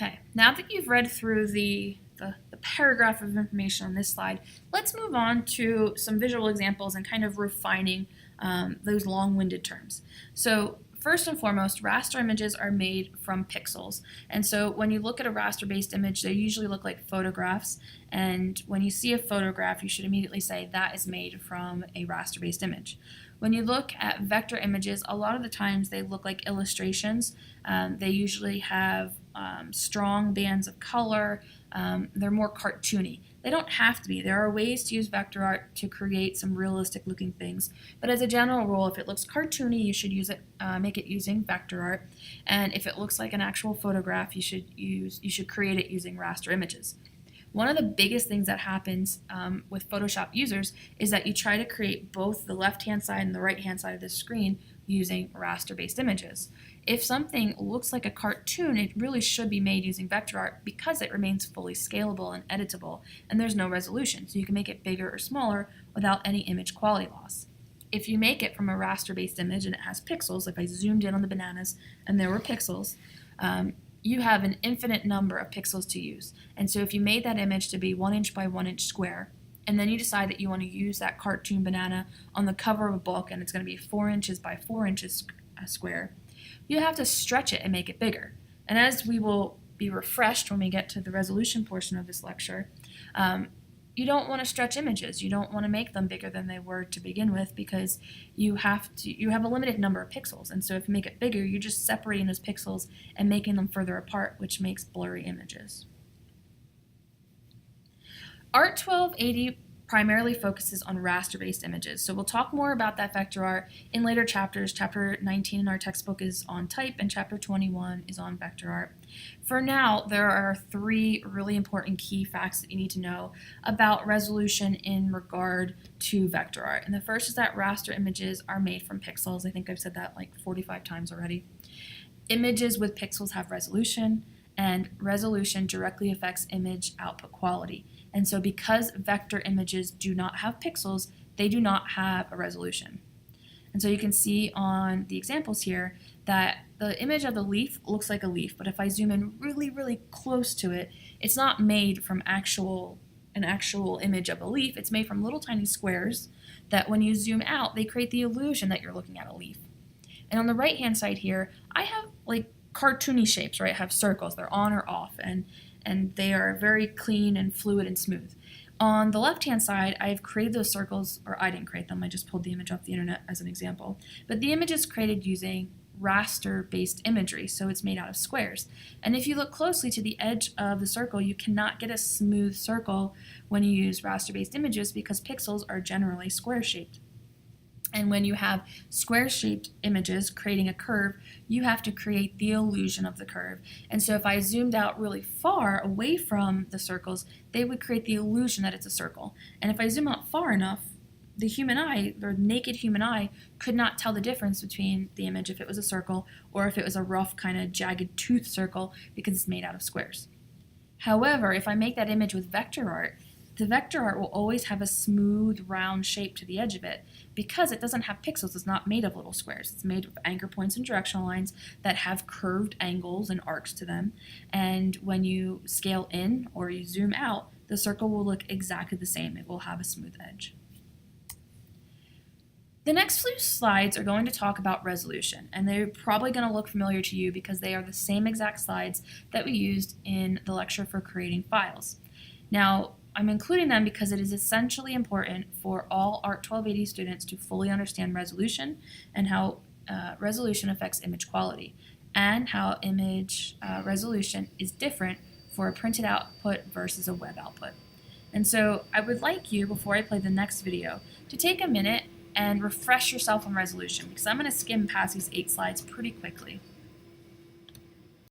Okay, now that you've read through the paragraph of information on this slide, let's move on to some visual examples and kind of refining those long-winded terms. So first and foremost, raster images are made from pixels. And so when you look at a raster-based image, they usually look like photographs. And when you see a photograph, you should immediately say that is made from a raster-based image. When you look at vector images, a lot of the times they look like illustrations. They usually have strong bands of color. They're more cartoony. They don't have to be. There are ways to use vector art to create some realistic looking things. But as a general rule, if it looks cartoony, you should use it, make it using vector art. And if it looks like an actual photograph, you should create it using raster images. One of the biggest things that happens with Photoshop users is that you try to create both the left-hand side and the right-hand side of the screen using raster-based images. If something looks like a cartoon, it really should be made using vector art because it remains fully scalable and editable, and there's no resolution, so you can make it bigger or smaller without any image quality loss. If you make it from a raster-based image and it has pixels, if I zoomed in on the bananas and there were pixels, you have an infinite number of pixels to use. And so if you made that image to be 1 inch by 1 inch square, and then you decide that you want to use that cartoon banana on the cover of a book and it's going to be 4 inches by 4 inches square, you have to stretch it and make it bigger. And as we will be refreshed when we get to the resolution portion of this lecture, you don't want to stretch images. You don't want to make them bigger than they were to begin with because you have a limited number of pixels. And so if you make it bigger, you're just separating those pixels and making them further apart, which makes blurry images. Art 1280 primarily focuses on raster-based images. So we'll talk more about that vector art in later chapters. Chapter 19 in our textbook is on type and chapter 21 is on vector art. For now, there are 3 really important key facts that you need to know about resolution in regard to vector art. And the first is that raster images are made from pixels. I think I've said that like 45 times already. Images with pixels have resolution, and resolution directly affects image output quality. And so because vector images do not have pixels, they do not have a resolution. And so you can see on the examples here that the image of the leaf looks like a leaf, but if I zoom in really, really close to it, it's not made from an actual image of a leaf. It's made from little tiny squares that when you zoom out, they create the illusion that you're looking at a leaf. And on the right-hand side here, I have like cartoony shapes, right? I have circles. They're on or off, and they are very clean and fluid and smooth. On the left-hand side, I've created those circles, or I didn't create them, I just pulled the image off the internet as an example. But the image is created using raster-based imagery, so it's made out of squares. And if you look closely to the edge of the circle, you cannot get a smooth circle when you use raster-based images because pixels are generally square-shaped. And when you have square-shaped images creating a curve, you have to create the illusion of the curve. And so if I zoomed out really far away from the circles, they would create the illusion that it's a circle. And if I zoom out far enough, the human eye, the naked human eye, could not tell the difference between the image if it was a circle or if it was a rough kind of jagged tooth circle because it's made out of squares. However, if I make that image with vector art, the vector art will always have a smooth, round shape to the edge of it because it doesn't have pixels. It's not made of little squares. It's made of anchor points and directional lines that have curved angles and arcs to them. And when you scale in or you zoom out, the circle will look exactly the same. It will have a smooth edge. The next few slides are going to talk about resolution, and they're probably going to look familiar to you because they are the same exact slides that we used in the lecture for creating files. Now, I'm including them because it is essentially important for all Art 1280 students to fully understand resolution and how resolution affects image quality and how image resolution is different for a printed output versus a web output. And so I would like you, before I play the next video, to take a minute and refresh yourself on resolution because I'm going to skim past these 8 slides pretty quickly.